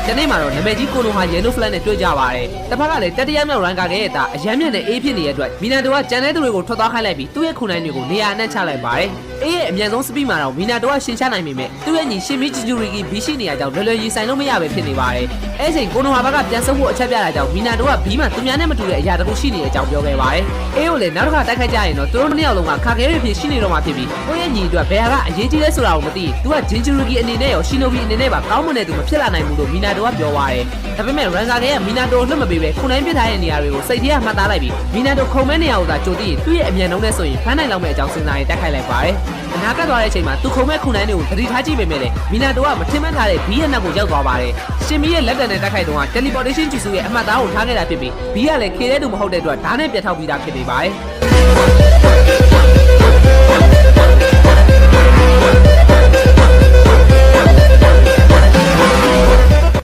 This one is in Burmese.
တနေ့မှာတော့နမဲကြီးကိုနိုဟာ yellow flag နဲ့တွေ့ကြပါတယ်။တစ်ဖက်ကလည်းတတိယမြောက် rank ရဲ့အတာအရမ်းမြင့်တဲ့ A ဖြစ်နေတဲ့အတွက်မီနာတိုကကြံတဲ့သူတွေကိုထွက်သွားခိုင်းလိုက်ပြီးသူ့ရဲ့ခုနိုင်တွေကိုနေရာအနှံ့ချလိုက်ပါတယ်။ A ရဲ့အမြန်ဆုံး speed မှာတော့မီနာတိုကရှင်ချနိုင်ပေမဲ့သူ့ရဲ့ညီရှင်မီဂျီဂျူရီကီ B ရှိနေရကြောင်းလွယ်လွယ်ရီဆိုင်လို့မရပဲဖြစ်နေပါတယ်။အဲ့ချိန်ကိုနိုဟာဘက်ကပြန်ဆုပ်ဖို့အချက်ပြတာကြောင့်မီနာတိုက B မှာသူများနဲ့မတူတဲ့အရာတခုရှိနေတဲ့အကြောင်းပြောခဲ့ပါတယ်။ A ကိုလည်းနောက်တစ်ခါတိုက်ခိုက်ကြရင်တော့သူတို့နှစ်ယောက်လုံးကခါခဲရဖြစ်ရှိနေတော့မှဖြစ်ပြီးကိုယ့်ရဲ့ညီအတွက်ဘယ်ဟာကအရေးကြီးလဲဆိုတာကိုမသိသူကဂျင်ဂျူရီကီအနေနဲ့ရောရှင်နိုဘီအနေနဲ့ပါကောင်းမွန်တဲ့သူမဖြစ်လာနိုင်ဘူးလို့မီနာတိုကပြောပါတယ်။ဒါပေမဲ့ Ranza ကမီနာတိုကိုလွတ်မပေးပဲခုနိုင်ပစ်ထားတဲ့နေရာတွေကိုစိတ်ထဲကမှတ်သားလိုက်ပြီးမီနာတိုခုံမဲ့နေရာကိုသာကြိုသိရင်သူ့ရဲ့အမြန်နှုန်းနဲ့ဆိုရင်ဖမ်းနိုင်လောက်မဲ့အကြောင်းစဉ်းစားရင်တက်ခိုက်လိုက်ပါတယ်။အနာကတ်သွားတဲ့အချိန်မှာသူခုံမဲ့ခုနိုင်တွေကိုသတိထားကြည့်ပေမဲ့လည်းမီနာတိုကမထင်မှတ်ထားတဲ့ B ရဲ့နောက်ကိုရောက်သွားပါတယ်။ရှင်မီရဲ့လက်တံနဲ့တက်ခိုက်တော့ teleportation ကျူစုရဲ့အမှတ်သားကိုထားခဲ့တာဖြစ်ပြီး B ကလည်းခေတဲ့သူမဟုတ်တဲ့အတွက်ဓာတ်နဲ့ပြတ်ထောက်ပြီးသားဖြစ်နေပါတယ်။